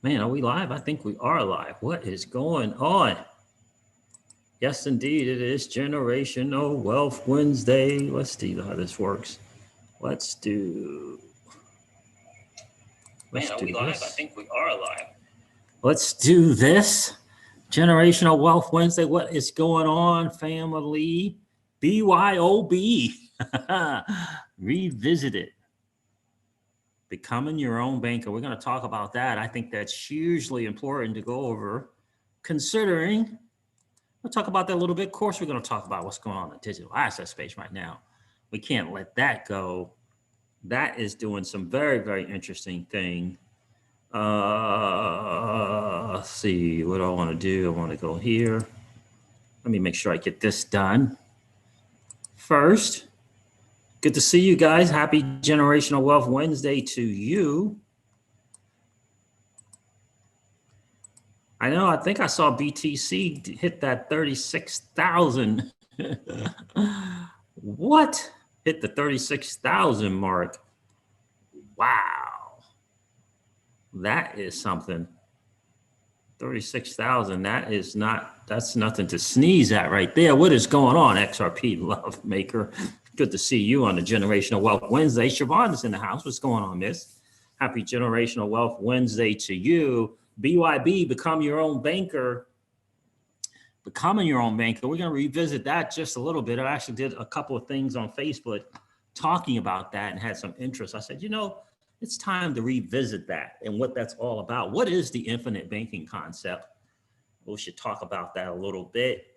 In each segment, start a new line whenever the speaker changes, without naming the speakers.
Man, are we live? I think we are live. What is going on? Yes, indeed, it is Generational Wealth Wednesday. Let's see how this works. Let's do. Let's
Man, are
do
we live? I
this.
think we are live.
Let's do this. Generational Wealth Wednesday. What is going on, family? BYOB. Revisit it. Becoming your own banker. We're going to talk about that. I think that's hugely important to go over, considering we'll talk about that a little bit. Of course, we're going to talk about what's going on in the digital asset space right now. We can't let that go. That is doing some very, very interesting thing. Let's see, what do I want to do? I want to go here. Let me make sure I get this done first. Good to see you guys. Happy Generational Wealth Wednesday to you. I know, I think I saw BTC hit that 36,000. What? Hit the 36,000 mark. Wow. That is something. 36,000. That's nothing to sneeze at right there. What is going on, XRP Love Maker? Good to see you on the Generational Wealth Wednesday. Siobhan is in the house. What's going on, miss? Happy Generational Wealth Wednesday to you. BYB, become your own banker. Becoming your own banker. We're going to revisit that just a little bit. I actually did a couple of things on Facebook talking about that and had some interest. I said, it's time to revisit that and what that's all about. What is the infinite banking concept? We should talk about that a little bit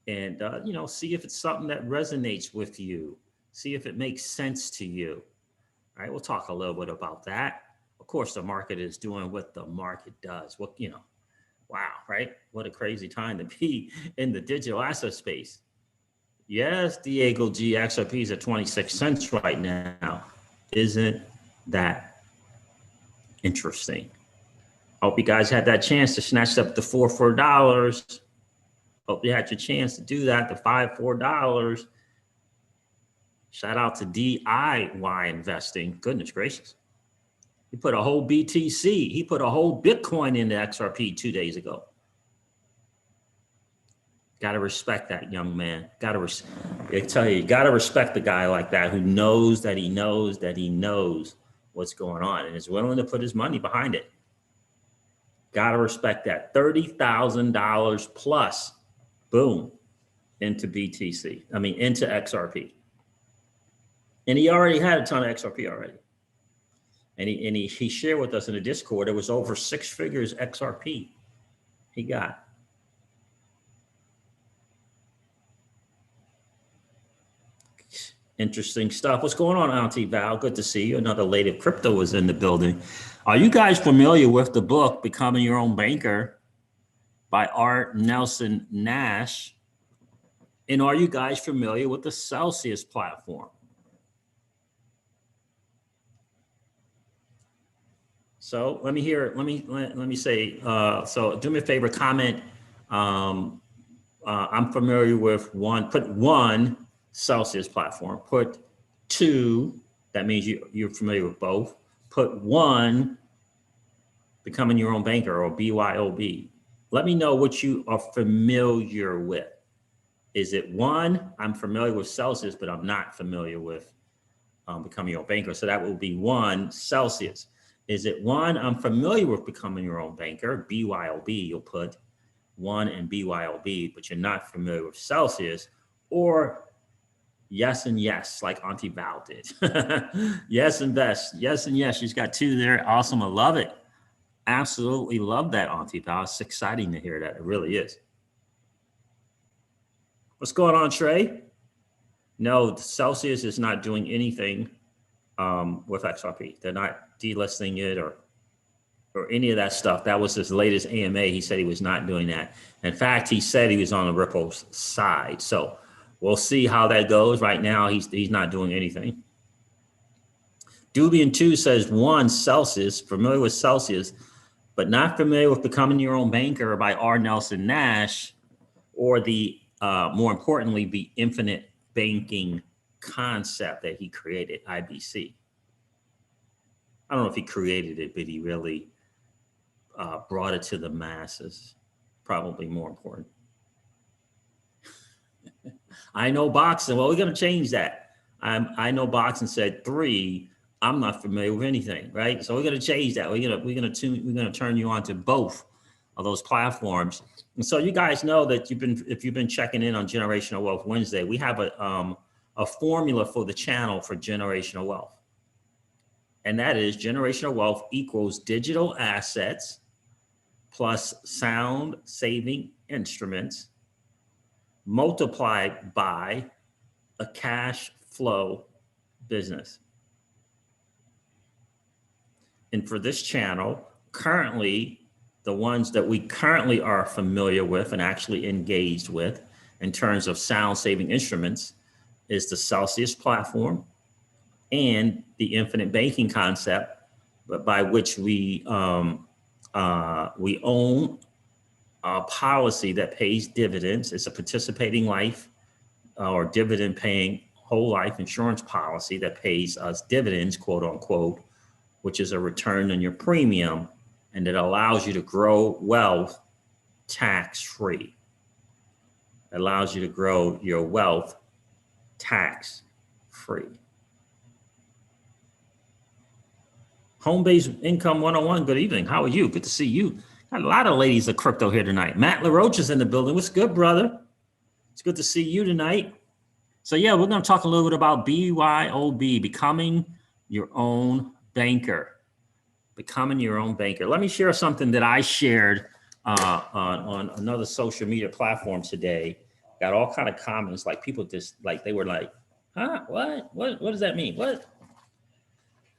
and, see if it's something that resonates with you. See if it makes sense to you. All right, we'll talk a little bit about that. Of course, the market is doing what the market does. Wow, right? What a crazy time to be in the digital asset space. Yes, Diego G, XRP is at 26 cents right now. Isn't that interesting? Hope you guys had that chance to snatch up the $4. Hope you had your chance to do that, the $4. Shout out to DIY investing. Goodness gracious. He put a whole BTC. He put a whole Bitcoin into XRP 2 days ago. Got to respect that young man. I tell you, got to respect the guy like that who knows that he knows that he knows what's going on and is willing to put his money behind it. Got to respect that. $30,000 plus, boom, into BTC. Into XRP. And he already had a ton of XRP already. And he shared with us in the Discord, it was over 6 figures XRP he got. Interesting stuff. What's going on, Auntie Val? Good to see you. Another lady of crypto was in the building. Are you guys familiar with the book, Becoming Your Own Banker by R. Nelson Nash? And are you guys familiar with the Celsius platform? So let me say, so do me a favor, comment. I'm familiar with put 1 Celsius platform, put 2, that means you're familiar with both. Put 1, Becoming Your Own Banker or BYOB. Let me know what you are familiar with. Is it 1, I'm familiar with Celsius, but I'm not familiar with Becoming Your Own Banker. So that will be 1 Celsius. Is it 1, I'm familiar with Becoming Your Own Banker, BYOB, you'll put 1 and BYOB, but you're not familiar with Celsius, or yes and yes, like Auntie Val did. Yes and best, yes and yes, she's got 2 there, awesome, I love it. Absolutely love that, Auntie Val. It's exciting to hear that, it really is. What's going on, Trey? No, Celsius is not doing anything with XRP. They're not delisting it or any of that stuff. That was his latest AMA. He said he was not doing that. In fact, he said he was on the Ripple's side. So we'll see how that goes. Right now, he's not doing anything. Dubian2 says 1 Celsius, familiar with Celsius, but not familiar with Becoming Your Own Banker by R. Nelson Nash, or the more importantly, the infinite banking concept that he created, IBC. I don't know if he created it, but he really brought it to the masses. Probably more important. I know boxing. Well, we're going to change that. I know boxing said 3. I'm not familiar with anything, right? So we're going to change that. We're going to turn you on to both of those platforms. And so you guys know that if you've been checking in on Generational Wealth Wednesday, we have a formula for the channel for generational wealth. And that is generational wealth equals digital assets plus sound saving instruments multiplied by a cash flow business. And for this channel, currently, the ones that we currently are familiar with and actually engaged with in terms of sound saving instruments is the Celsius platform and the infinite banking concept, but by which we own a policy that pays dividends. It's a participating life or dividend paying whole life insurance policy that pays us dividends, quote unquote, which is a return on your premium, and it allows you to grow wealth tax free. It allows you to grow your wealth tax free. Home-based income 101. Good evening. How are you? Good to see you. Got a lot of ladies of crypto here tonight. Matt LaRoche is in the building. What's good, brother? It's good to see you tonight. So yeah, we're going to talk a little bit about BYOB, becoming your own banker. Becoming your own banker. Let me share something that I shared on another social media platform today. Got all kind of comments, like people just like, they were like, huh, what does that mean? What?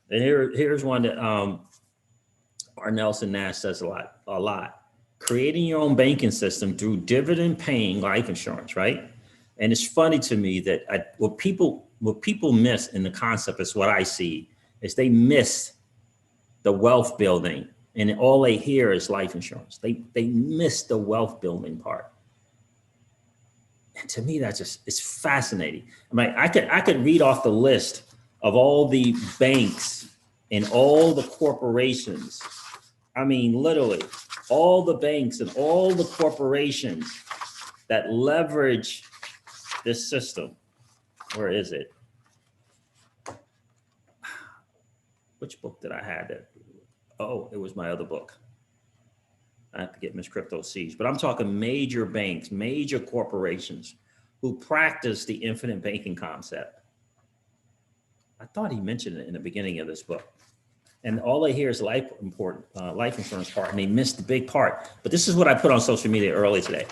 And here's one that our Nelson Nash says a lot. Creating your own banking system through dividend paying life insurance, right? And it's funny to me that what people miss in the concept is what I see is they miss the wealth building, and all they hear is life insurance. They miss the wealth building part. And to me, it's fascinating. I mean, I could read off the list of all the banks and all the corporations. I mean, literally all the banks and all the corporations that leverage this system. Where is it? Which book did I have that? Oh, it was my other book. I have to get Miss Crypto Siege, but I'm talking major banks, major corporations who practice the infinite banking concept. I thought he mentioned it in the beginning of this book. And all they hear is life insurance part, and they missed the big part. But this is what I put on social media early today.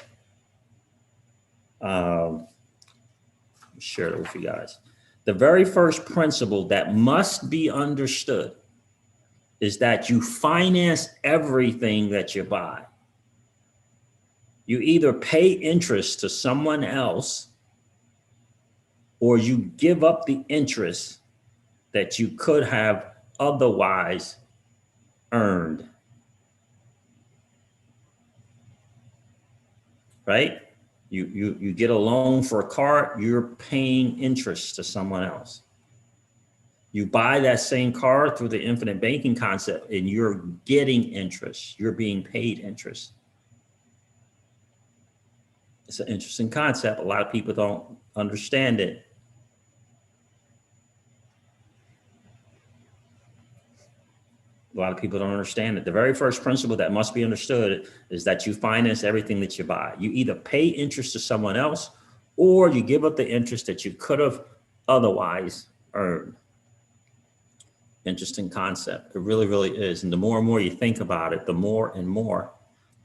Share it with you guys. The very first principle that must be understood is that you finance everything that you buy. You either pay interest to someone else or you give up the interest that you could have otherwise earned. Right? You get a loan for a car, you're paying interest to someone else. You buy that same car through the infinite banking concept and you're getting interest. You're being paid interest. It's an interesting concept. A lot of people don't understand it. A lot of people don't understand it. The very first principle that must be understood is that you finance everything that you buy. You either pay interest to someone else or you give up the interest that you could have otherwise earned. Interesting concept. It really, really is. And the more and more you think about it, the more and more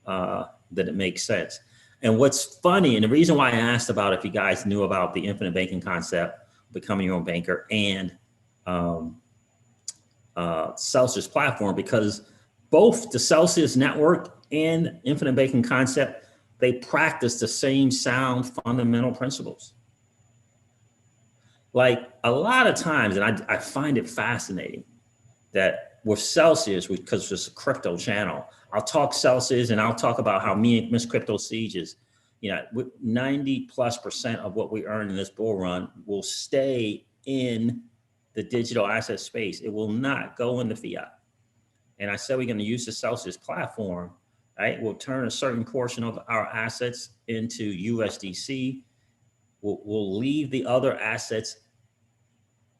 that it makes sense. And what's funny, and the reason why I asked about if you guys knew about the infinite banking concept, becoming your own banker, and Celsius platform, because both the Celsius network and infinite banking concept, they practice the same sound fundamental principles. Like a lot of times, and I find it fascinating that with Celsius, because it's a crypto channel, I'll talk Celsius and I'll talk about how me and Miss Crypto Siege is, 90+% of what we earn in this bull run will stay in the digital asset space. It will not go into fiat. and I said we're going to use the Celsius platform, right? We'll turn a certain portion of our assets into USDC. We'll leave the other assets,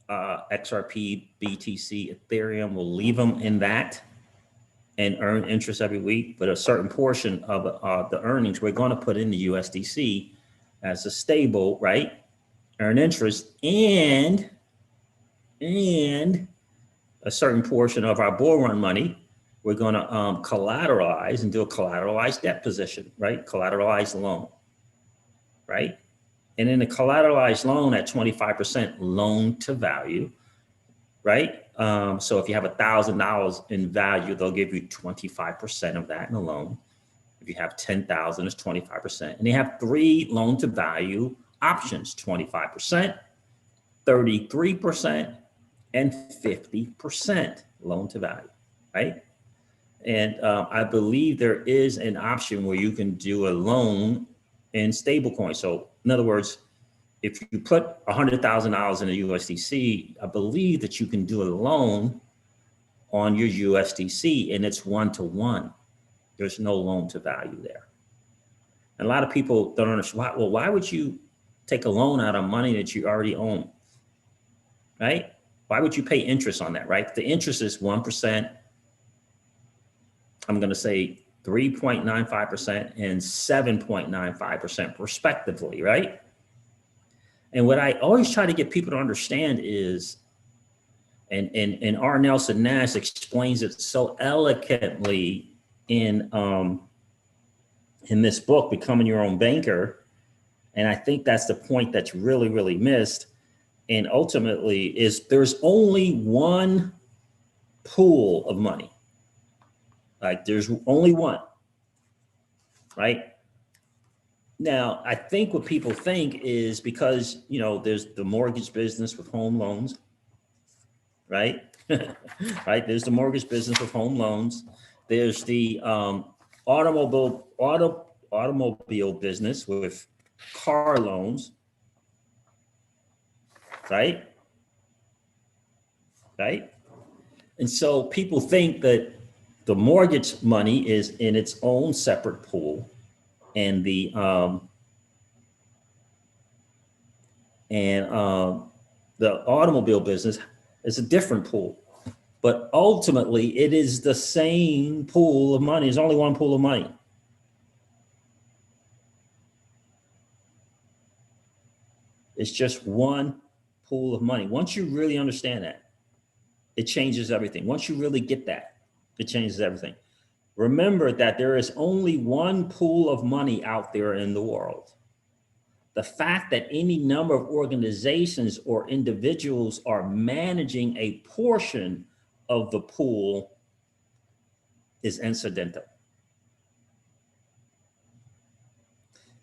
XRP, BTC, Ethereum, we'll leave them in that and earn interest every week. But a certain portion of the earnings we're going to put in the USDC as a stable, right? Earn interest, and a certain portion of our bull run money, we're going to collateralize and do a collateralized debt position, right? Collateralized loan, right? And in a collateralized loan at 25% loan to value, right? So if you have $1,000 in value, they'll give you 25% of that in a loan. If you have 10,000, it's 25%. And they have 3 loan to value options: 25%, 33%, and 50% loan to value, right? And I believe there is an option where you can do a loan in stablecoin. So in other words, if you put $100,000 in a USDC, I believe that you can do a loan on your USDC, and it's 1-to-1. There's no loan to value there. And a lot of people don't understand, well, why would you take a loan out of money that you already own, right? Why would you pay interest on that, right? The interest is 1%. I'm going to say 3.95% and 7.95% respectively, right? And what I always try to get people to understand is, and R. Nelson Nash explains it so eloquently in this book, Becoming Your Own Banker. And I think that's the point that's really, really missed. And ultimately is there's only one pool of money. Like there's only one, right? Now, I think what people think is because, you know, there's the mortgage business with home loans, right? Right? There's the mortgage business with home loans. There's the automobile business with car loans, right? Right? And so people think that the mortgage money is in its own separate pool, and the automobile business is a different pool. But ultimately, it is the same pool of money. There's only one pool of money. It's just one pool of money. Once you really understand that, it changes everything. Once you really get that, it changes everything. Remember that there is only one pool of money out there in the world. The fact that any number of organizations or individuals are managing a portion of the pool is incidental.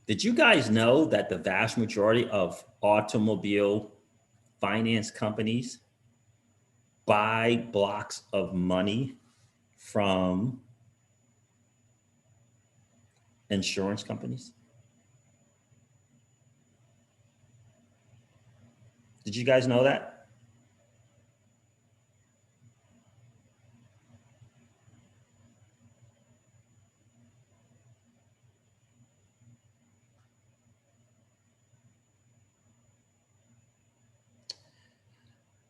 Did you guys know that the vast majority of automobile finance companies buy blocks of money from insurance companies? Did you guys know that?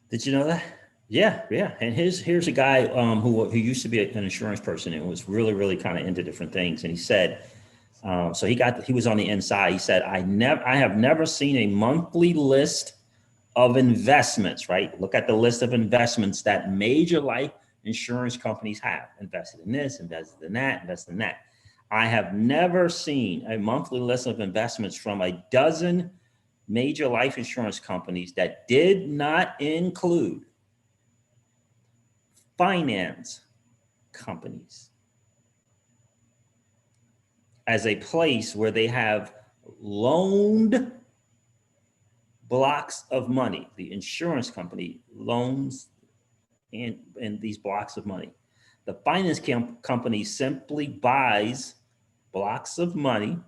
Did you know that? Yeah. And here's a guy who used to be an insurance person and was really, really kind of into different things. And he said, so he was on the inside. He said, I have never seen a monthly list of investments, right? Look at the list of investments that major life insurance companies have: invested in this, invested in that, invested in that. I have never seen a monthly list of investments from a dozen major life insurance companies that did not include finance companies as a place where they have loaned blocks of money. The insurance company loans and these blocks of money. The finance company simply buys blocks of money,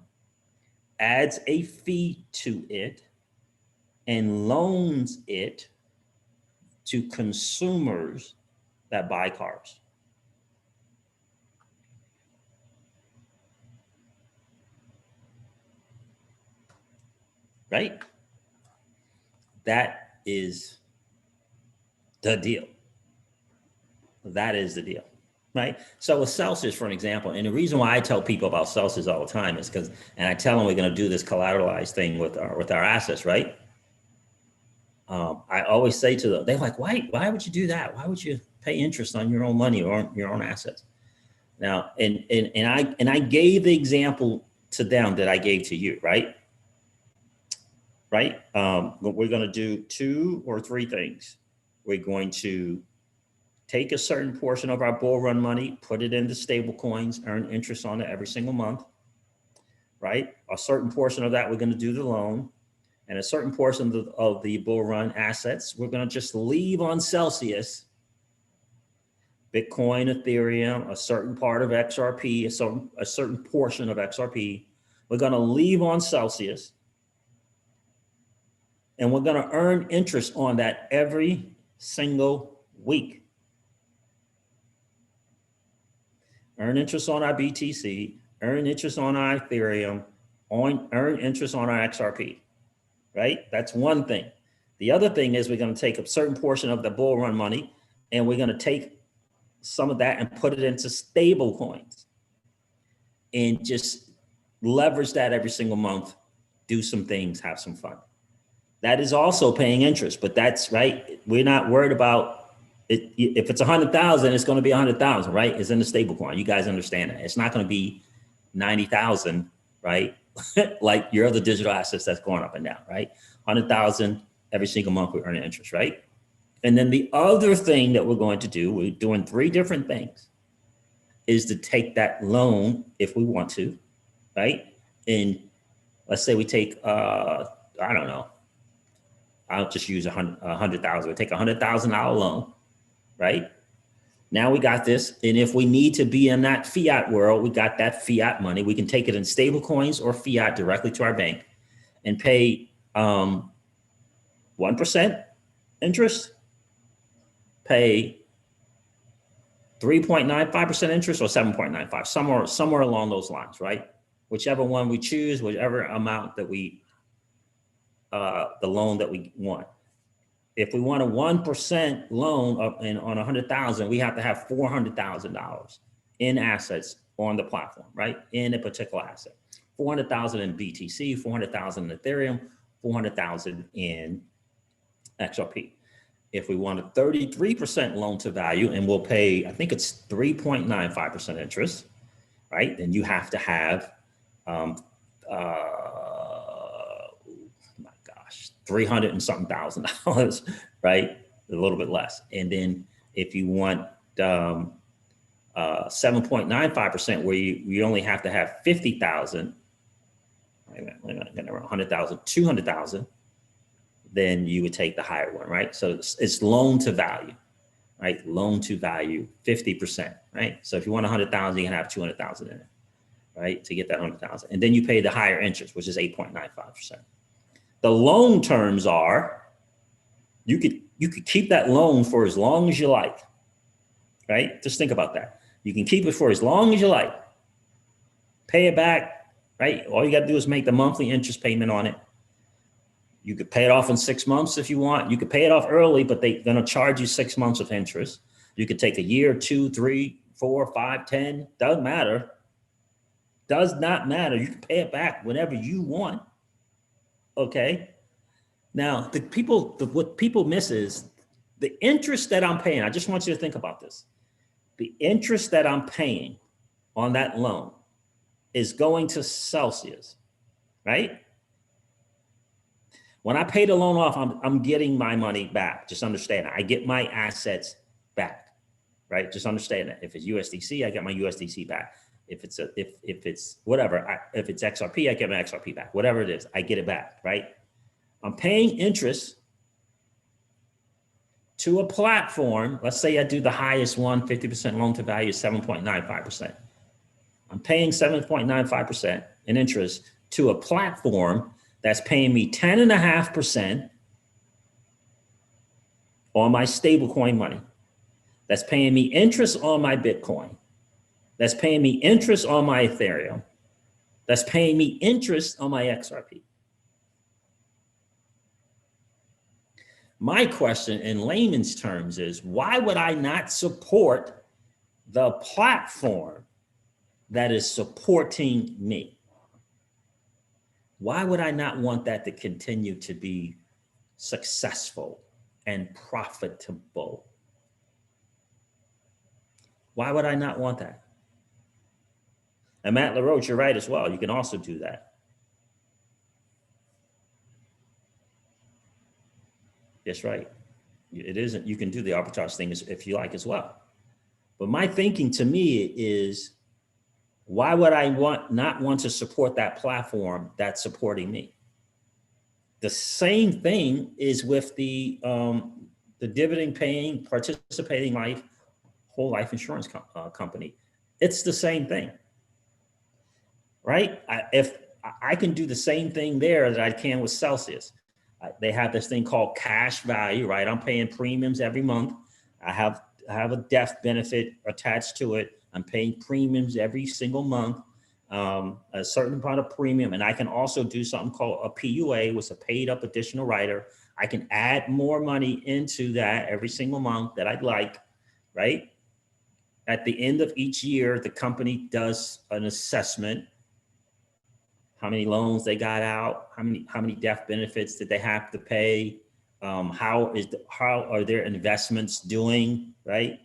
adds a fee to it, and loans it to consumers that buy cars. right? That is the deal. That is the deal, right? So with Celsius, for an example, and the reason why I tell people about Celsius all the time is because, and I tell them we're going to do this collateralized thing with our assets, right? I always say to them, they're like, why would you do that? Why would you pay interest on your own money or your own assets? Now, and I gave the example to them that I gave to you, right? Right? We're going to do 2 or 3 things. We're going to take a certain portion of our bull run money, put it into stable coins, earn interest on it every single month, right? A certain portion of that, we're going to do the loan, and a certain portion of the bull run assets, we're going to just leave on Celsius, Bitcoin, Ethereum, a certain part of XRP, a certain portion of XRP. We're going to leave on Celsius, and we're going to earn interest on that every single week. Earn interest on our BTC, earn interest on our Ethereum, earn interest on our XRP, right? That's one thing. The other thing is we're going to take a certain portion of the bull run money, and we're going to take some of that and put it into stable coins and just leverage that every single month, do some things, have some fun. That is also paying interest, but that's right. We're not worried about it. If it's 100,000, it's going to be 100,000, right? It's in the stable coin. You guys understand that. It's not going to be 90,000, right? Like your other digital assets that's going up and down, right? 100,000 every single month we earn interest, right? And then the other thing that we're going to do, we're doing 3 different things, is to take that loan if we want to, right? And let's say we take, I don't know, I'll just use 100,000. We take $100,000 loan, right? Now we got this. And if we need to be in that fiat world, we got that fiat money. We can take it in stable coins or fiat directly to our bank and pay 1% interest, pay 3.95% interest or 7.95, somewhere along those lines, right? Whichever one we choose, whichever amount that we, the loan that we want. If we want a 1% loan on 100,000, we have to have $400,000 in assets on the platform, right? In a particular asset, 400,000 in BTC, 400,000 in Ethereum, 400,000 in XRP. If we want a 33% loan to value, and we'll pay, I think it's 3.95% interest, right? Then you have to have, my gosh, 300 and something $1,000, right? A little bit less. And then if you want 7.95%, where you only have to have 50,000, wait a minute, getting around 100,000, 200,000, then you would take the higher one, right? So it's loan to value, right? Loan to value, 50%, right? So if you want 100,000, you can have 200,000 in it, right? To get that 100,000. And then you pay the higher interest, which is 8.95%. The loan terms are, you could keep that loan for as long as you like, right? Just think about that. You can keep it for as long as you like, pay it back, right? All you got to do is make the monthly interest payment on it. You could pay it off in 6 months if you want. You could pay it off early, but they're going to charge you 6 months of interest. You could take a year, 2, 3, 4, 5, 10, doesn't matter. Does not matter. You can pay it back whenever you want. Okay. Now, what people miss is the interest that I'm paying. I just want you to think about this. The interest that I'm paying on that loan is going to Celsius, right? When I pay the loan off, I'm getting my money back. Just understand that. I get my assets back, right? Just understand that. If it's USDC, I get my USDC back. If it's whatever, if it's XRP, I get my XRP back. Whatever it is, I get it back, right? I'm paying interest to a platform. Let's say I do the highest one, 50% loan to value, 7.95%. I'm paying 7.95% in interest to a platform that's paying me 10.5% on my stablecoin money. That's paying me interest on my Bitcoin. That's paying me interest on my Ethereum. That's paying me interest on my XRP. My question in layman's terms is, why would I not support the platform that is supporting me? Why would I not want that to continue to be successful and profitable? Why would I not want that? And Matt LaRoche, you're right as well. You can also do that. That's right. It isn't, you can do the arbitrage thing if you like as well. But my thinking to me is, why would I not want to support that platform that's supporting me? The same thing is with the dividend paying, participating life, whole life insurance company. It's the same thing, right? If I can do the same thing there that I can with Celsius. They have this thing called cash value, right? I'm paying premiums every month. I have a death benefit attached to it. I'm paying premiums every single month, a certain amount of premium. And I can also do something called a PUA, which is a paid up additional rider. I can add more money into that every single month that I'd like, right? At the end of each year, the company does an assessment. How many loans they got out, how many death benefits did they have to pay, how are their investments doing, right?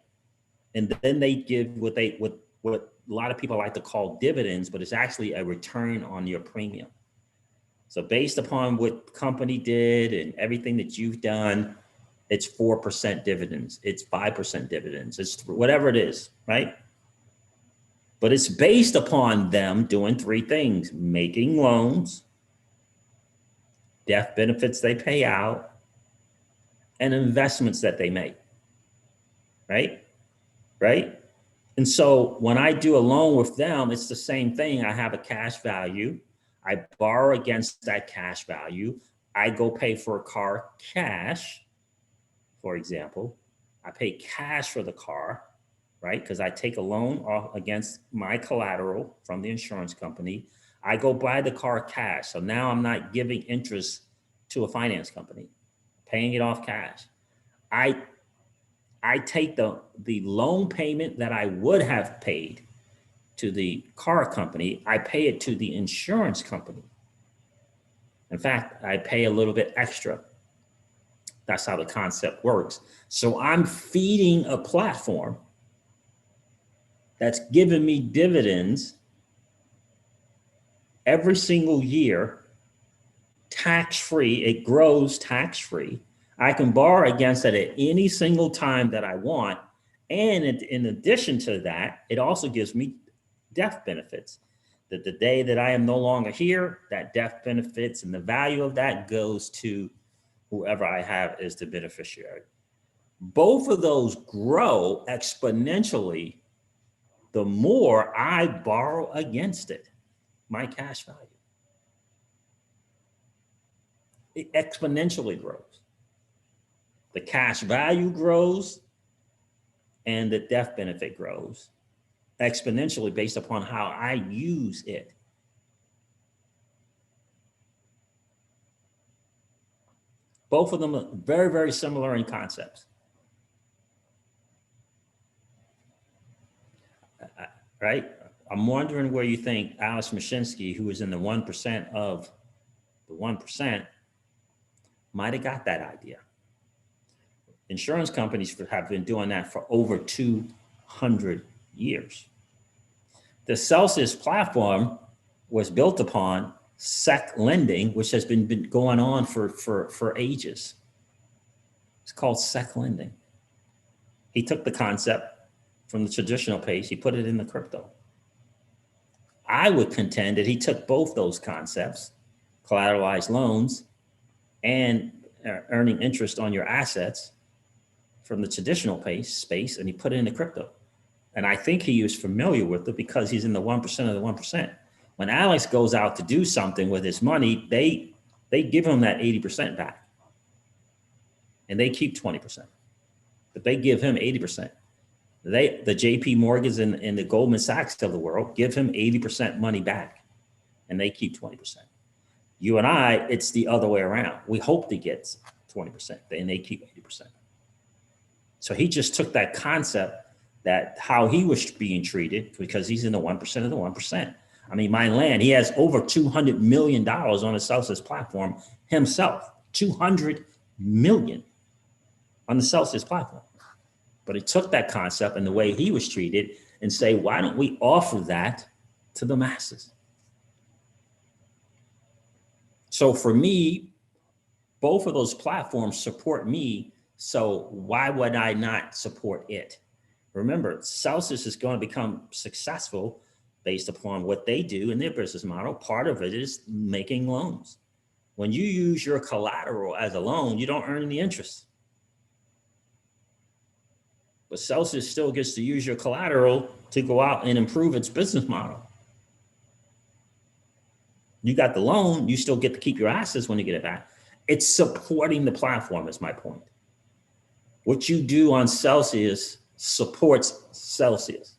And then they give what a lot of people like to call dividends, but it's actually a return on your premium. So based upon what company did and everything that you've done, it's 4% dividends, it's 5% dividends, it's whatever it is, right? But it's based upon them doing three things: making loans, death benefits they pay out, and investments that they make, right? Right? And so when I do a loan with them, it's the same thing. I have a cash value. I borrow against that cash value. I go pay for a car cash, for example. I pay cash for the car, right? Because I take a loan off against my collateral from the insurance company. I go buy the car cash. So now I'm not giving interest to a finance company, paying it off cash. I take the loan payment that I would have paid to the car company, I pay it to the insurance company. In fact, I pay a little bit extra. That's how the concept works. So I'm feeding a platform that's giving me dividends every single year, tax-free. It grows tax-free. I can borrow against it at any single time that I want. And in addition to that, it also gives me death benefits. That the day that I am no longer here, that death benefits and the value of that goes to whoever I have as the beneficiary. Both of those grow exponentially the more I borrow against it, my cash value. It exponentially grows. The cash value grows and the death benefit grows exponentially based upon how I use it. Both of them are very, very similar in concepts. Right? I'm wondering where you think Alice Mashinsky, who is in the 1% of the 1%, might have got that idea. Insurance companies have been doing that for over 200 years. The Celsius platform was built upon SEC lending, which has been going on for ages. It's called SEC lending. He took the concept from the traditional pace, he put it in the crypto. I would contend that he took both those concepts, collateralized loans and earning interest on your assets, from the traditional space, and he put it in the crypto. And I think he was familiar with it because he's in the 1% of the 1%. When Alex goes out to do something with his money, they give him that 80% back. And they keep 20%. But they give him 80%. The JP Morgans and the Goldman Sachs of the world give him 80% money back. And they keep 20%. You and I, it's the other way around. We hope to get 20%, and they keep 80%. So he just took that concept that how he was being treated, because he's in the 1% of the 1%. I mean, my land, he has over $200 million on the Celsius platform himself, 200 million on the Celsius platform. But he took that concept and the way he was treated and say, why don't we offer that to the masses? So for me, both of those platforms support me. So why would I not support it? Remember, Celsius is going to become successful based upon what they do in their business model. Part of it is making loans. When you use your collateral as a loan, you don't earn any interest. But Celsius still gets to use your collateral to go out and improve its business model. You got the loan, you still get to keep your assets when you get it back. It's supporting the platform is my point. What you do on Celsius supports Celsius.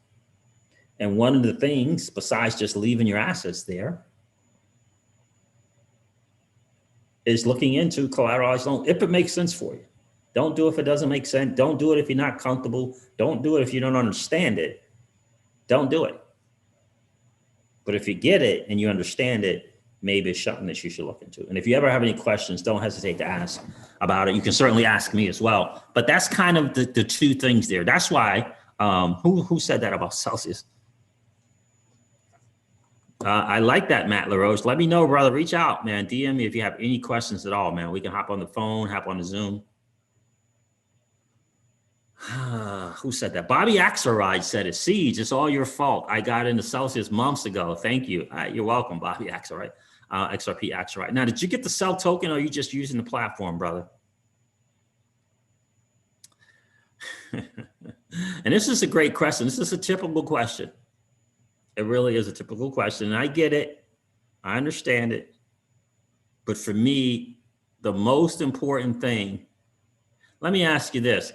And one of the things, besides just leaving your assets there, is looking into collateralized loan if it makes sense for you. Don't do it if it doesn't make sense. Don't do it if you're not comfortable. Don't do it if you don't understand it. Don't do it. But if you get it and you understand it, maybe it's something that you should look into. And if you ever have any questions, don't hesitate to ask about it. You can certainly ask me as well. But that's kind of the two things there. That's why, who said that about Celsius? I like that, Matt LaRoche. Let me know, brother. Reach out, man. DM me if you have any questions at all, man. We can hop on the phone, hop on the Zoom. Who said that? Bobby Axelrod said it. Siege, it's all your fault. I got into Celsius months ago. Thank you. You're welcome, Bobby Axelrod. XRP Axelrod. Now, did you get the sell token or are you just using the platform, brother? And this is a great question. This is a typical question. It really is a typical question. And I get it. I understand it. But for me, the most important thing, let me ask you this.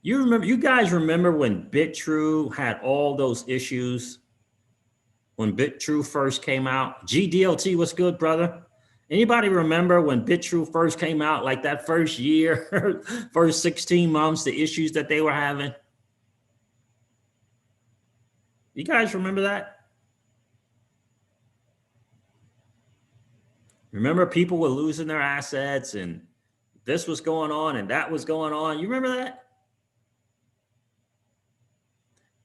You guys remember when BitTrue had all those issues? When BitTrue first came out? GDLT was good, brother. Anybody remember when BitTrue first came out, like that first year, first 16 months, the issues that they were having? You guys remember that? Remember people were losing their assets and this was going on and that was going on. You remember that?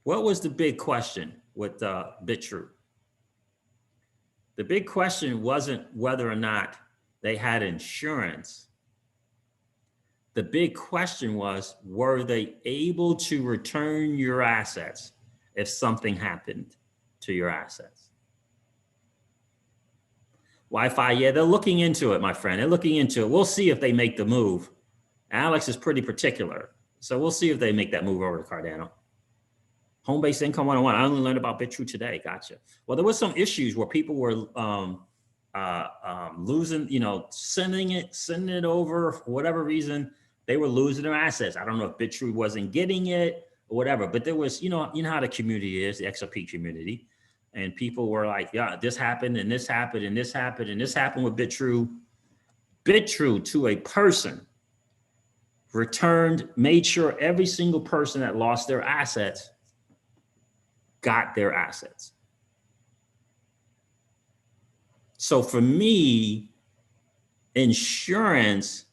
What was the big question with BitTrue? The big question wasn't whether or not they had insurance. The big question was, were they able to return your assets if something happened to your assets? Wi-Fi, yeah, they're looking into it, my friend. They're looking into it. We'll see if they make the move. Alex is pretty particular. So we'll see if they make that move over to Cardano. Home-based income 101. I only learned about BitTrue today. Gotcha. Well, there was some issues where people were losing, sending it over for whatever reason. They were losing their assets. I don't know if BitTrue wasn't getting it or whatever, but there was, you know how the community is, the XRP community. And people were like, yeah, this happened and this happened and this happened and this happened with BitTrue. BitTrue to a person made sure every single person that lost their assets got their assets. So for me, insurance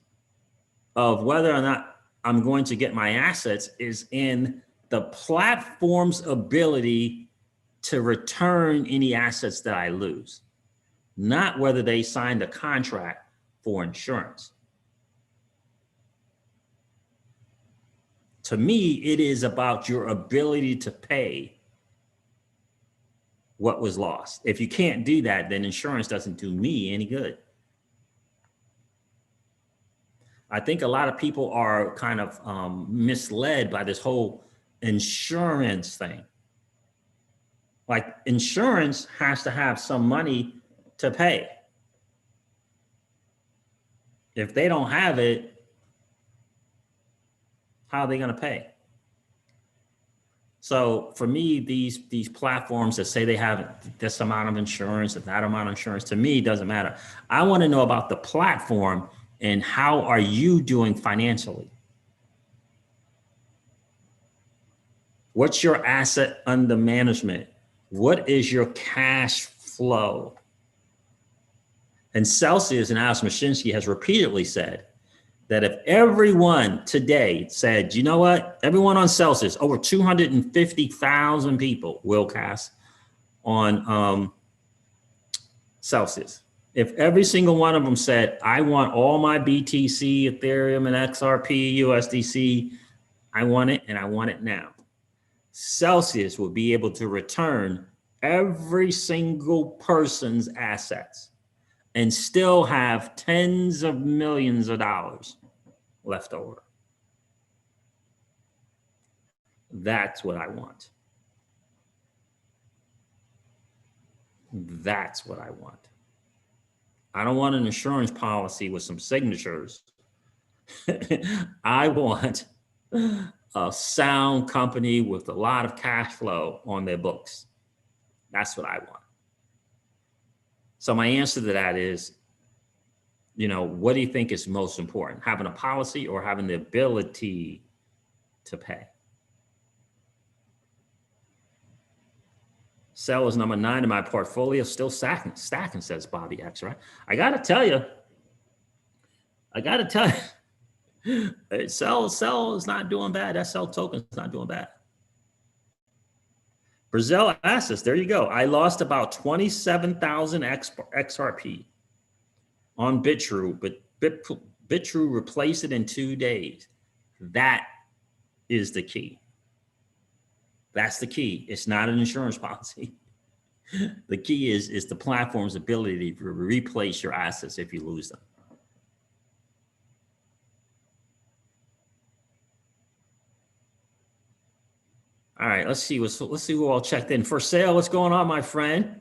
of whether or not I'm going to get my assets is in the platform's ability to return any assets that I lose, not whether they signed a contract for insurance. To me, it is about your ability to pay what was lost. If you can't do that, then insurance doesn't do me any good. I think a lot of people are kind of misled by this whole insurance thing. Like insurance has to have some money to pay. If they don't have it, how are they going to pay? So for me, these platforms that say they have this amount of insurance and that amount of insurance, to me, doesn't matter. I want to know about the platform And how are you doing financially? What's your asset under management? What is your cash flow? And Celsius and Alice Mashinsky has repeatedly said that if everyone today said, you know what, everyone on Celsius, over 250,000 people will cast on Celsius. If every single one of them said, I want all my BTC, Ethereum, and XRP, USDC, I want it and I want it now. Celsius will be able to return every single person's assets and still have tens of millions of dollars left over. That's what I want. That's what I want. I don't want an insurance policy with some signatures. I want a sound company with a lot of cash flow on their books. That's what I want. So my answer to that is, you know, what do you think is most important? Having a policy or having the ability to pay? Sell is number 9 in my portfolio, still stacking, says Bobby X, right? I got to tell you, Sell is not doing bad. That Sell token is not doing bad. Brazil assets, there you go. I lost about 27,000 XRP on BitTrue, but BitTrue replaced it in 2 days. That is the key. That's the key. It's not an insurance policy. The key is the platform's ability to replace your assets if you lose them. All right, let's see who all checked in. For sale, what's going on, my friend?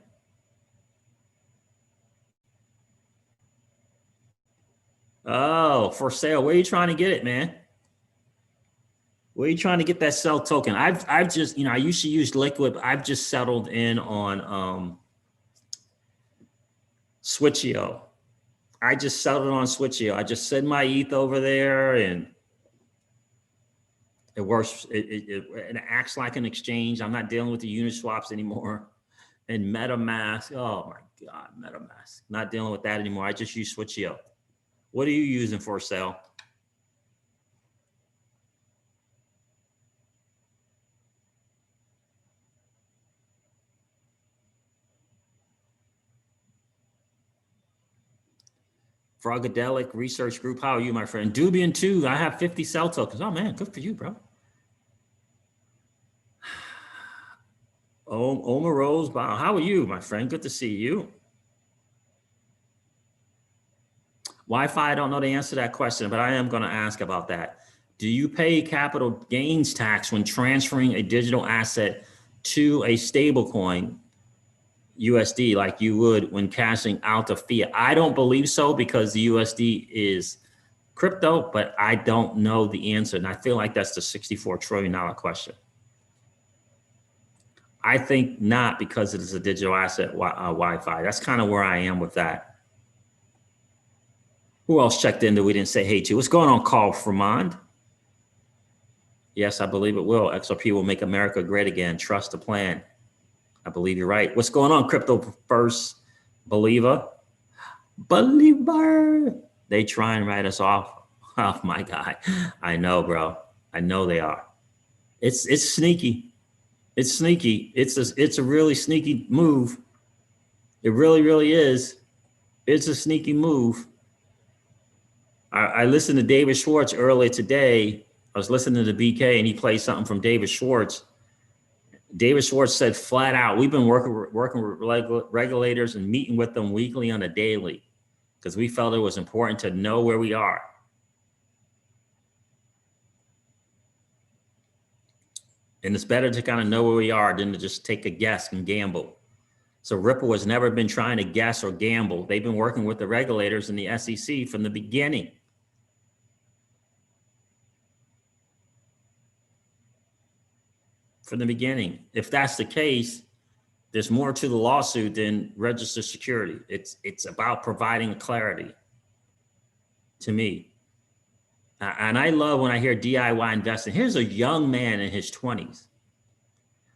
Oh, for sale. Where are you trying to get it, man? Where are you trying to get that Sell token? I've just, you know, I used to use Liquid. I've just settled in on Switch.io. I just settled on Switch.io. I just send my ETH over there and it works. It acts like an exchange. I'm not dealing with the Uniswaps anymore. And MetaMask, oh my God, MetaMask. Not dealing with that anymore. I just use Switch.io. What are you using for sale? Frogadelic Research Group, how are you, my friend? Dubian 2, I have 50 Sell tokens. Oh man, good for you, bro. Omar Rose, how are you, my friend? Good to see you. Wi-Fi, I don't know the answer to that question, but I am going to ask about that. Do you pay capital gains tax when transferring a digital asset to a stable coin, USD, like you would when cashing out of fiat? I don't believe so because the USD is crypto, but I don't know the answer. And I feel like that's the $64 trillion question. I think not, because it is a digital asset Wi-Fi. That's kind of where I am with that. Who else checked in that we didn't say hey to? What's going on, Carl Fremond? Yes, I believe it will. XRP will make America great again. Trust the plan. I believe you're right. What's going on, Crypto First Believer? They try and write us off. Oh my God. I know, bro. I know they are. It's sneaky. It's sneaky. It's a really sneaky move. It really, really is. It's a sneaky move. I listened to David Schwartz earlier today. I was listening to BK and he played something from David Schwartz. David Schwartz said flat out, we've been working with regulators and meeting with them weekly on a daily because we felt it was important to know where we are. And it's better to kind of know where we are than to just take a guess and gamble. So Ripple has never been trying to guess or gamble. They've been working with the regulators and the SEC from the beginning. From the beginning. If that's the case, there's more to the lawsuit than registered security. It's about providing clarity to me. And I love when I hear DIY investing. Here's a young man in his 20s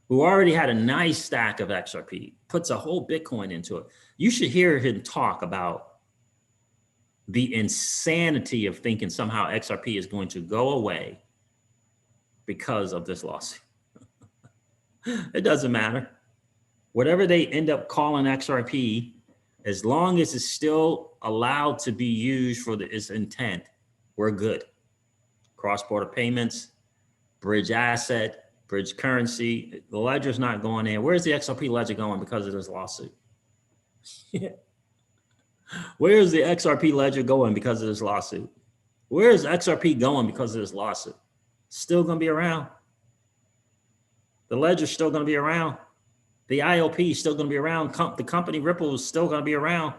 who already had a nice stack of XRP, puts a whole Bitcoin into it. You should hear him talk about the insanity of thinking somehow XRP is going to go away because of this lawsuit. It doesn't matter. Whatever they end up calling XRP, as long as it's still allowed to be used for its intent, we're good. Cross-border payments, bridge asset, bridge currency. The ledger's not going in. Where's the XRP ledger going because of this lawsuit? Where's the XRP ledger going because of this lawsuit? Where's XRP going because of this lawsuit? Still going to be around. The ledger's still going to be around. The IOP is still going to be around. The company Ripple is still going to be around.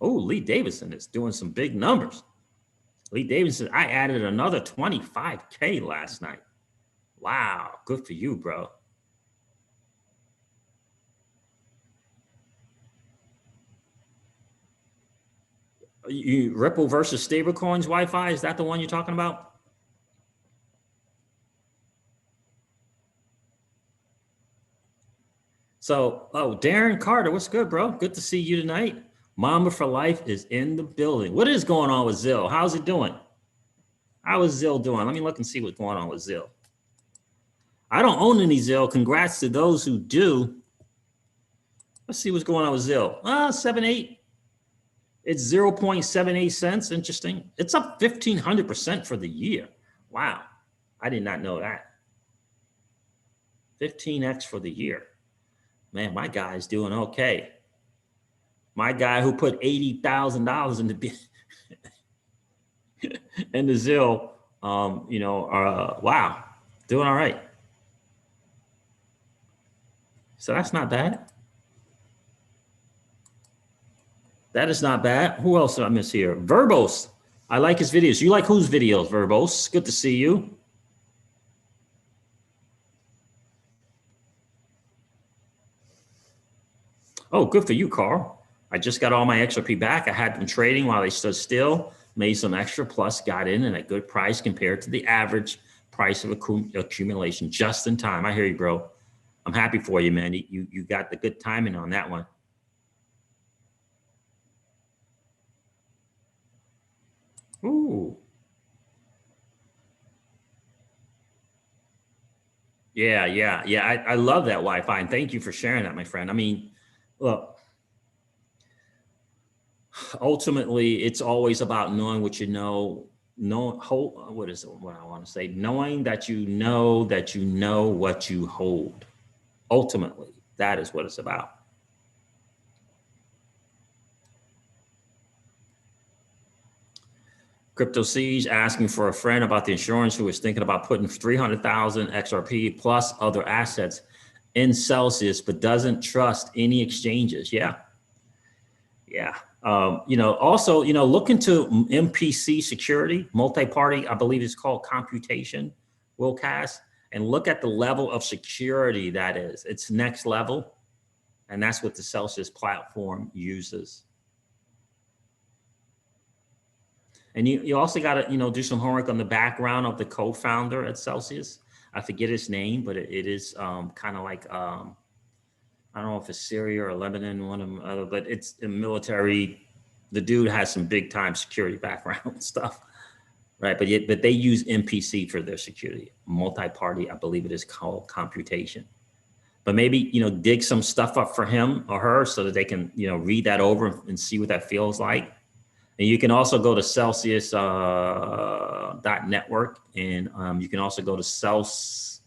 Oh, Lee Davidson is doing some big numbers. Lee Davidson, I added another 25K last night. Wow, good for you, bro. Ripple versus stablecoins Wi-Fi, is that the one you're talking about? So, oh, Darren Carter, what's good, bro? Good to see you tonight. Mamba for Life is in the building. What is going on with Zill? How's it doing? How is Zill doing? Let me look and see what's going on with Zill. I don't own any Zill. Congrats to those who do. Let's see what's going on with Zill. 7.8. It's 0.78 cents. Interesting. It's up 1,500% for the year. Wow. I did not know that. 15x for the year. Man, my guy's doing okay. My guy who put $80,000 into Zill, wow, doing all right. So that's not bad. That is not bad. Who else did I miss here? Verbose. I like his videos. You like whose videos, Verbose? Good to see you. Oh, good for you, Carl. I just got all my XRP back. I had them trading while they stood still, made some extra, plus got in at a good price compared to the average price of accumulation just in time. I hear you, bro. I'm happy for you, man. You got the good timing on that one. Ooh. Yeah. I love that Wi-Fi, and thank you for sharing that, my friend. I mean, look, ultimately, it's always about knowing what you know. What is it? What I want to say? Knowing that you know what you hold. Ultimately, that is what it's about. Crypto Siege asking for a friend about the insurance who is thinking about putting 300,000 XRP plus other assets in Celsius, but doesn't trust any exchanges. Yeah. Also, look into MPC security, multi-party, I believe it's called computation, Willcast, and look at the level of security that is. It's next level. And that's what the Celsius platform uses. And you also got to, do some homework on the background of the co-founder at Celsius. I forget his name, but it is kind of like, I don't know if it's Syria or Lebanon, one of them other, but it's a military. The dude has some big time security background stuff, right? But they use MPC for their security, multi-party, I believe it is called computation. But maybe, dig some stuff up for him or her so that they can, read that over and see what that feels like. And you can also go to Celsius .network, and you can also go to Celsius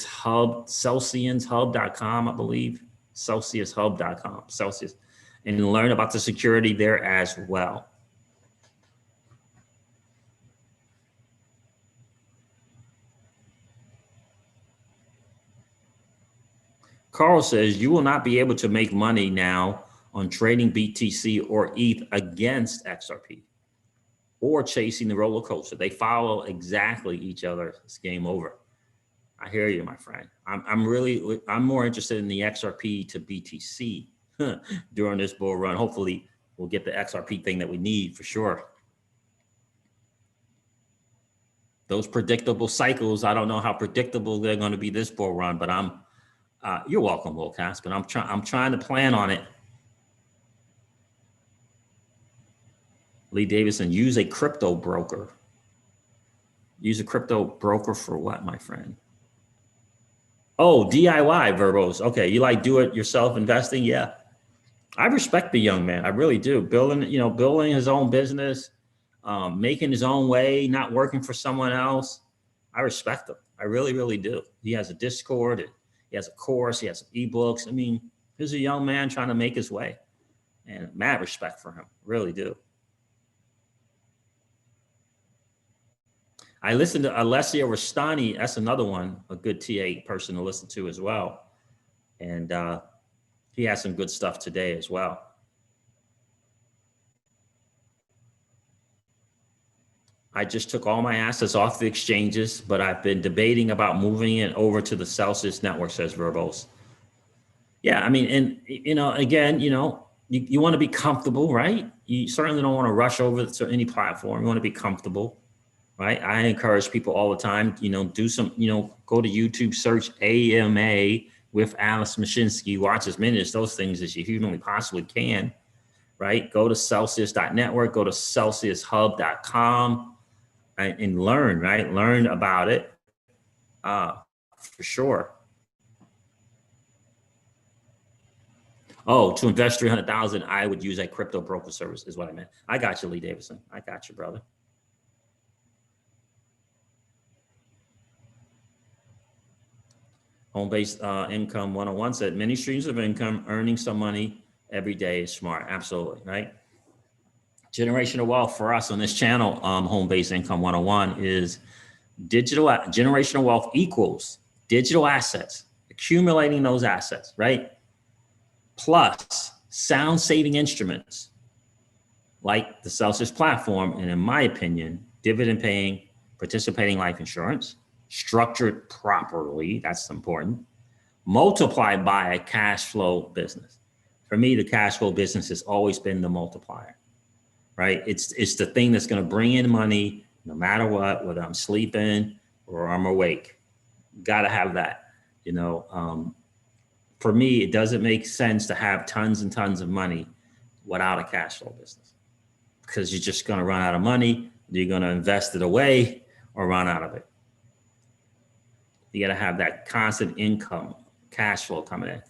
Hub, CelsiusHub.com, I believe, CelsiusHub.com, Celsius, and learn about the security there as well. Carl says you will not be able to make money now on trading BTC or ETH against XRP or chasing the roller coaster. They follow exactly each other. It's game over. I hear you, my friend. I'm more interested in the XRP to BTC during this bull run. Hopefully we'll get the XRP thing that we need for sure. Those predictable cycles, I don't know how predictable they're going to be this bull run, but you're welcome, Wilcast, but I'm trying to plan on it. Lee Davidson, use a crypto broker. Use a crypto broker for what, my friend? Oh, DIY, Verbos. Okay, you like do-it-yourself investing? Yeah, I respect the young man. I really do. Building his own business, making his own way, not working for someone else. I respect him. I really, really do. He has a Discord. He has a course. He has ebooks. I mean, he's a young man trying to make his way, and mad respect for him. Really do. I listened to Alessia Rastani. That's another one, a good TA person to listen to as well. And he has some good stuff today as well. I just took all my assets off the exchanges, but I've been debating about moving it over to the Celsius network, says Verbos. Yeah, I mean, and again, you want to be comfortable, right? You certainly don't want to rush over to any platform. You want to be comfortable. Right. I encourage people all the time, do some, go to YouTube, search AMA with Alice Mashinsky, watch as many of those things as you humanly possibly can. Right. Go to Celsius.network, go to CelsiusHub.com and learn, right. Learn about it for sure. Oh, to invest 300,000, I would use a crypto broker service is what I meant. I got you, Lee Davidson. I got you, brother. Home-based income 101 said many streams of income, earning some money every day is smart. Absolutely, right? Generational wealth for us on this channel, home-based income 101 is generational wealth equals digital assets, accumulating those assets, right? Plus sound saving instruments like the Celsius platform, and in my opinion, dividend paying, participating life insurance, structured properly, that's important, multiplied by a cash flow business. For me, the cash flow business has always been the multiplier, right? It's the thing that's going to bring in money no matter what, whether I'm sleeping or I'm awake. Got to have that, for me, it doesn't make sense to have tons and tons of money without a cash flow business, because you're just going to run out of money. You're going to invest it away or run out of it. You got to have that constant income, cash flow coming in.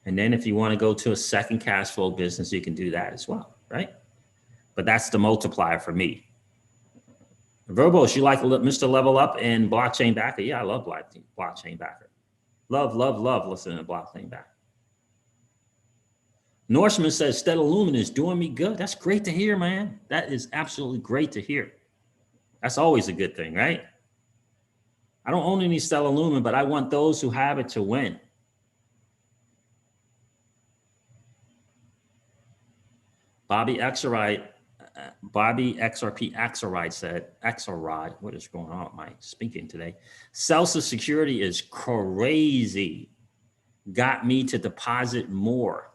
And then if you want to go to a second cash flow business, you can do that as well, right? But that's the multiplier for me. Verbos, you like Mr. Level Up and Blockchain Backer? Yeah, I love Blockchain Backer. Love listening to Blockchain Backer. Norseman says, Stellar Lumen is doing me good. That's great to hear, man. That is absolutely great to hear. That's always a good thing, right? I don't own any Stellar Lumen, but I want those who have it to win. Bobby XRP Axelride said, Axelrod, what is going on with my speaking today? Celsius security is crazy. Got me to deposit more.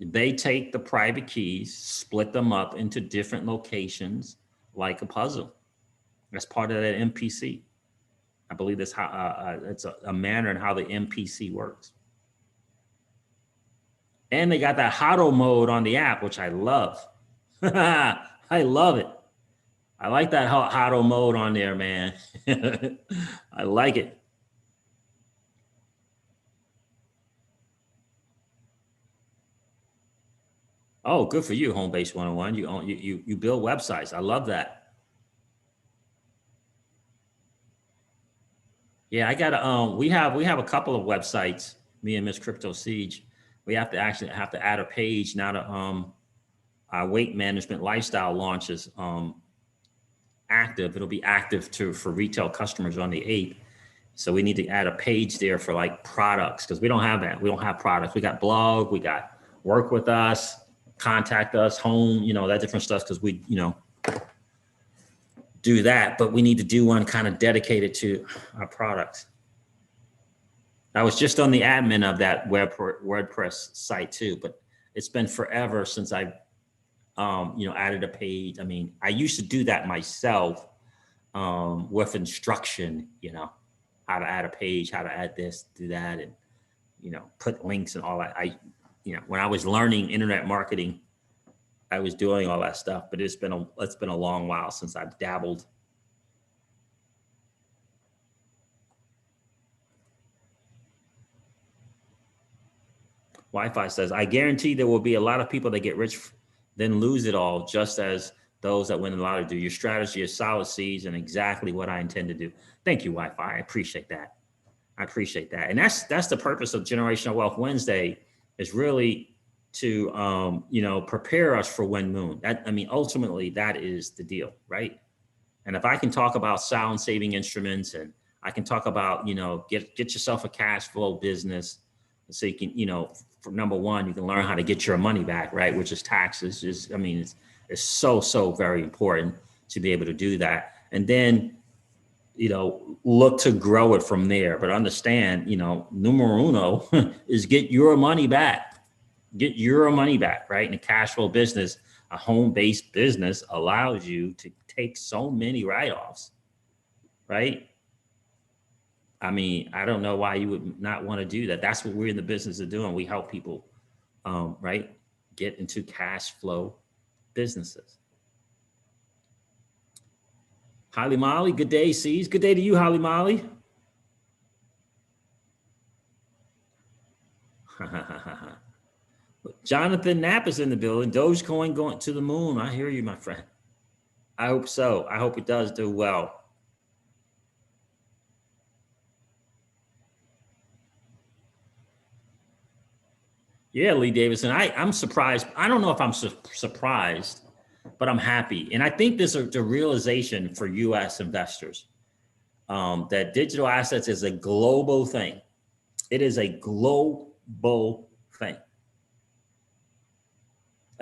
They take the private keys, split them up into different locations like a puzzle. That's part of that MPC. I believe that's how it's a manner in how the MPC works. And they got that HODL mode on the app, which I love. I love it. I like that HODL mode on there, man. I like it. Oh, good for you, Homebase 101. You build websites. I love that. Yeah, I got we have a couple of websites, me and Miss Crypto Siege. We have to add a page now to our weight management lifestyle launches active. It'll be active for retail customers on the 8th. So we need to add a page there for like products, because we don't have that. We don't have products. We got blog, we got work with us, contact us, home, that different stuff, because we, do that, but we need to do one kind of dedicated to our products. I was just on the admin of that WordPress site too, but it's been forever since I, added a page. I mean, I used to do that myself with instruction, how to add a page, how to add this, do that, and, put links and all that. When I was learning internet marketing, I was doing all that stuff, but it's been a long while since I've dabbled. Wi-Fi says, I guarantee there will be a lot of people that get rich, then lose it all, just as those that win the lottery do. Your strategy is solid seeds and exactly what I intend to do. Thank you, Wi-Fi. I appreciate that. And that's the purpose of Generational Wealth Wednesday, is really to, prepare us for When Moon. Ultimately, that is the deal, right? And if I can talk about sound saving instruments, and I can talk about, get yourself a cash flow business, so you can, for number one, you can learn how to get your money back, right? Which is taxes. It's so very important to be able to do that. And then, look to grow it from there. But understand, numero uno is get your money back. Get your money back, right? In a cash flow business, a home-based business allows you to take so many write-offs, right? I don't know why you would not want to do that. That's what we're in the business of doing. We help people, right, get into cash flow businesses. Holly Molly, good day, C's. Good day to you, Holly Molly. Jonathan Knapp is in the building. Dogecoin going to the moon. I hear you, my friend. I hope so. I hope it does do well. Yeah, Lee Davidson. I'm surprised. I don't know if I'm surprised, but I'm happy. And I think this is the realization for U.S. investors, that digital assets is a global thing. It is a global thing.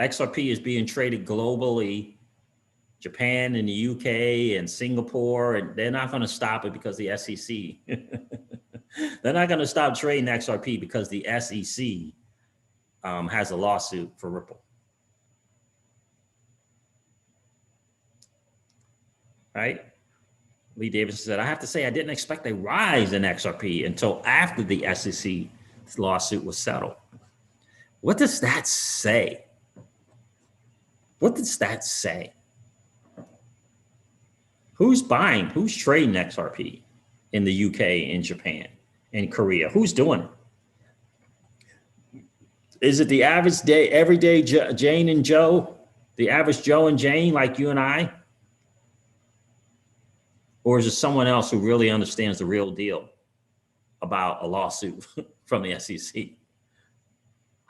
XRP is being traded globally. Japan and the UK and Singapore, and they're not going to stop it because the SEC. They're not going to stop trading XRP because the SEC has a lawsuit for Ripple. Right? Lee Davidson said, I have to say, I didn't expect a rise in XRP until after the SEC lawsuit was settled. What does that say? What does that say? Who's buying? Who's trading XRP in the UK, in Japan, in Korea? Who's doing it? Is it the average day, everyday Jane and Joe, the average Joe and Jane like you and I? Or is it someone else who really understands the real deal about a lawsuit from the SEC?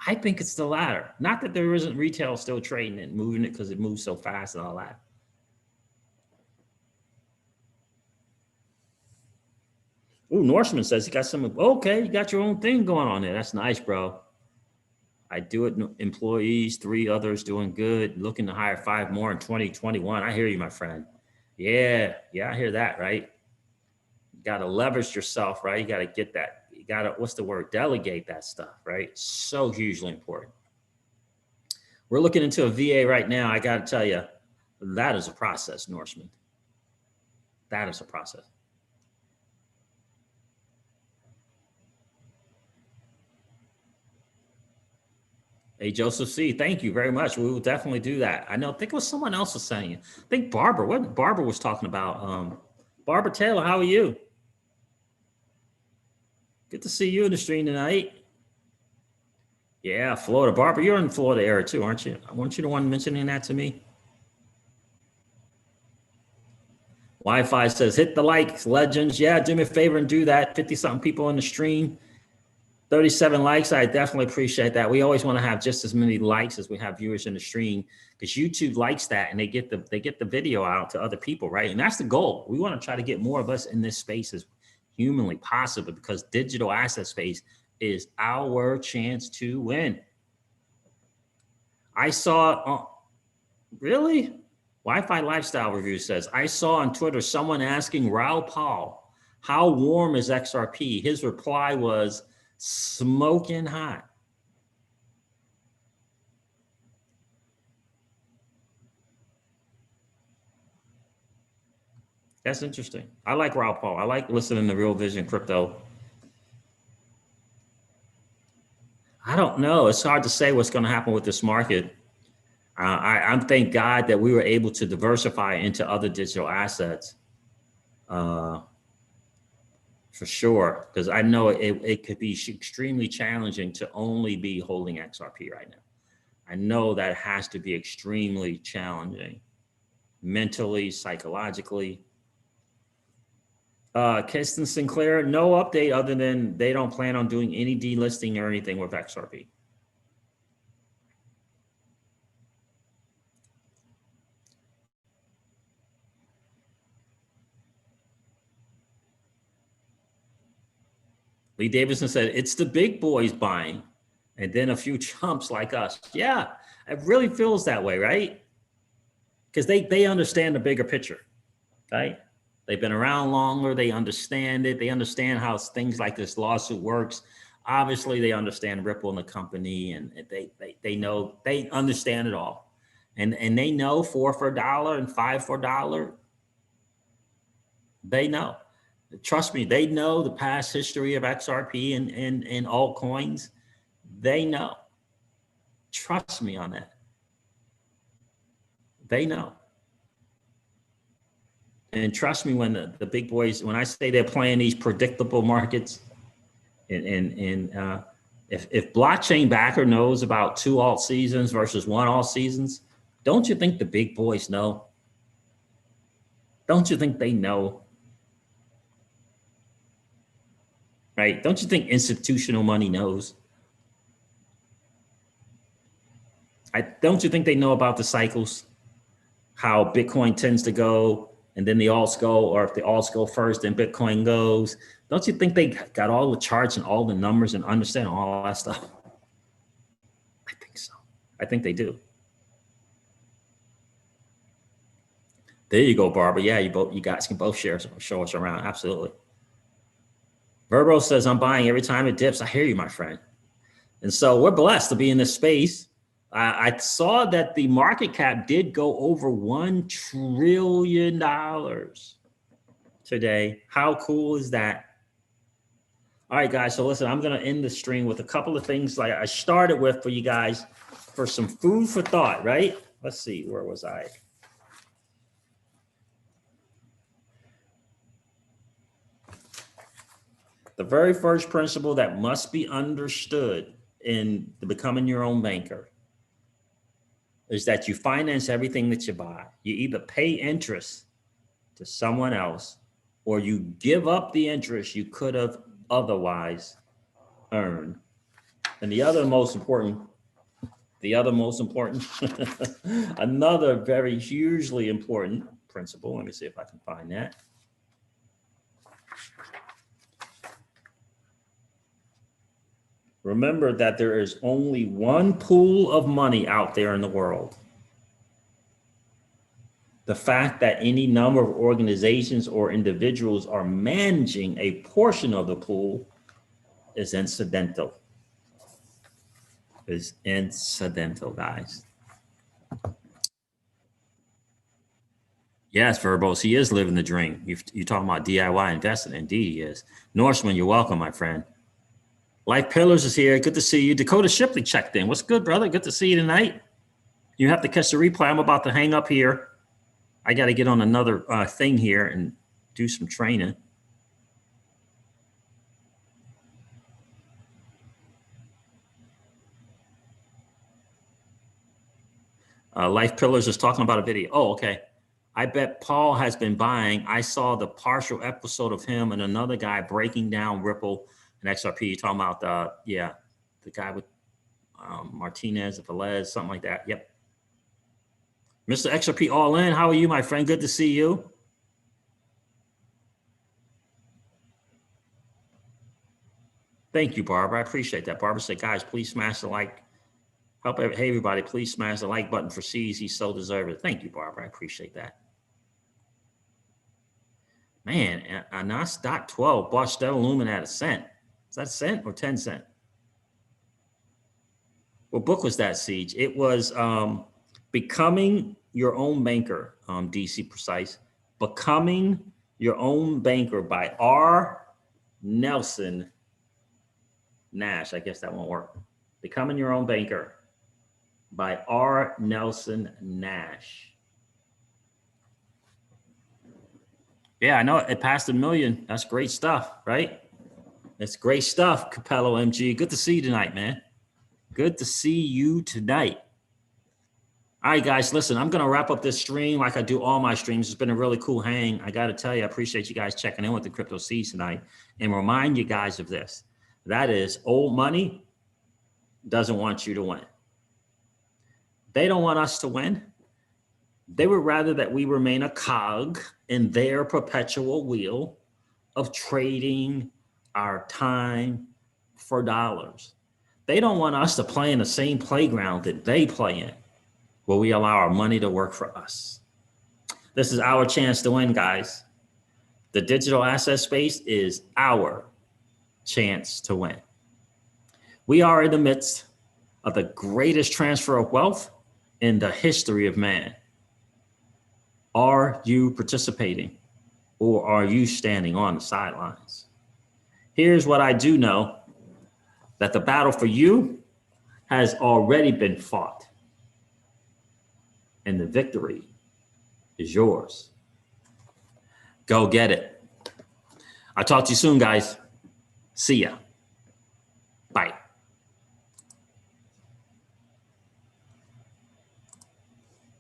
I think it's the latter. Not that there isn't retail still trading it, moving it because it moves so fast and all that. Ooh, Norseman says he got some. Okay, you got your own thing going on there. That's nice, bro. I do it. Employees, 3 others doing good. Looking to hire 5 more in 2021. I hear you, my friend. Yeah, I hear that, right? You got to leverage yourself, right? You got to get that. You got to, what's the word? Delegate that stuff, right? So hugely important. We're looking into a VA right now. I got to tell you, that is a process, Norseman. That is a process. Hey, Joseph C., thank you very much. We will definitely do that. I think it was someone else was saying it. I think Barbara, what Barbara was talking about. Barbara Taylor, how are you? Good to see you in the stream tonight. Yeah, Florida. Barbara, you're in the Florida area too, aren't you? Weren't you the one mentioning that to me? Wi-Fi says, hit the likes, legends. Yeah, do me a favor and do that. 50-something people in the stream. 37 likes. I definitely appreciate that. We always want to have just as many likes as we have viewers in the stream, because YouTube likes that and they get the video out to other people, right? And that's the goal. We want to try to get more of us in this space as humanly possible, because digital asset space is our chance to win. I saw, really? Wi-Fi Lifestyle Review says, I saw on Twitter someone asking Raoul Pal How warm is XRP? His reply was smoking hot. That's interesting. I like Raul Paul. I like listening to Real Vision Crypto. I don't know. It's hard to say what's going to happen with this market. I thank God that we were able to diversify into other digital assets, for sure. Because I know it could be extremely challenging to only be holding XRP right now. I know that has to be extremely challenging, mentally, psychologically. Kirsten Sinclair, no update other than they don't plan on doing any delisting or anything with XRP. Lee Davidson said, it's the big boys buying and then a few chumps like us. Yeah, it really feels that way, right? Because they understand the bigger picture, right? They've been around longer. They understand it. They understand how things like this lawsuit works. Obviously, they understand Ripple and the company, and they know, they understand it all. And they know 4 for $1 and 5 for $1. They know. Trust me, they know the past history of XRP and altcoins. They know. Trust me on that. They know. And trust me when the big boys, when I say they're playing these predictable markets, if blockchain backer knows about 2 alt seasons versus 1 alt seasons, don't you think the big boys know? Don't you think they know? Right? Don't you think institutional money knows? Don't you think they know about the cycles? How Bitcoin tends to go, and then the alts go, or if the alts go first, then Bitcoin goes. Don't you think they got all the charts and all the numbers and understand all that stuff? I think so. I think they do. There you go, Barbara. Yeah, you guys can both show us around. Absolutely. Verbo says, I'm buying every time it dips. I hear you, my friend. And so we're blessed to be in this space. I saw that the market cap did go over $1 trillion today. How cool is that? All right, guys. So listen, I'm going to end the stream with a couple of things like I started with for you guys for some food for thought, right? Let's see, where was I? The very first principle that must be understood in becoming your own banker is that you finance everything that you buy. You either pay interest to someone else or you give up the interest you could have otherwise earned. And the other most important, another very hugely important principle, let me see if I can find that. Remember that there is only one pool of money out there in the world. The fact that any number of organizations or individuals are managing a portion of the pool is incidental. Is incidental, guys. Yes, Verbos, he is living the dream. You're talking about DIY investing. Indeed, he is. Norseman, you're welcome, my friend. Life Pillars is here. Good to see you. Dakota Shipley checked in. What's good, brother? Good to see you tonight. You have to catch the replay. I'm about to hang up here. I got to get on another thing here and do some training. Life Pillars is talking about a video. Oh, okay. I bet Paul has been buying. I saw the partial episode of him and another guy breaking down Ripple and XRP. You're talking about the guy with Martinez, Velez, something like that. Yep. Mr. XRP All In, how are you, my friend? Good to see you. Thank you, Barbara. I appreciate that. Barbara said, guys, please smash the like. Hey, everybody, please smash the like button for C's. He so deserves it. Thank you, Barbara. I appreciate that. Man, a non-stock 12 bought Stellar Lumen at a cent. Is that a cent or 10 cent? What book was that, Siege? It was Becoming Your Own Banker, DC Precise. Becoming Your Own Banker by R. Nelson Nash. I guess that won't work. Becoming Your Own Banker by R. Nelson Nash. Yeah, I know it passed 1 million. That's great stuff, right? That's great stuff, Capello MG. Good to see you tonight, man. Good to see you tonight. All right, guys, listen, I'm going to wrap up this stream like I do all my streams. It's been a really cool hang. I got to tell you, I appreciate you guys checking in with the Crypto Seeds tonight and remind you guys of this. That is, old money doesn't want you to win. They don't want us to win. They would rather that we remain a cog in their perpetual wheel of trading our time for dollars. They don't want us to play in the same playground that they play in, where we allow our money to work for us. This is our chance to win, guys. The digital asset space is our chance to win. We are in the midst of the greatest transfer of wealth in the history of man. Are you participating, or are you standing on the sidelines? Here's what I do know, that the battle for you has already been fought, and the victory is yours. Go get it. I'll talk to you soon, guys. See ya. Bye.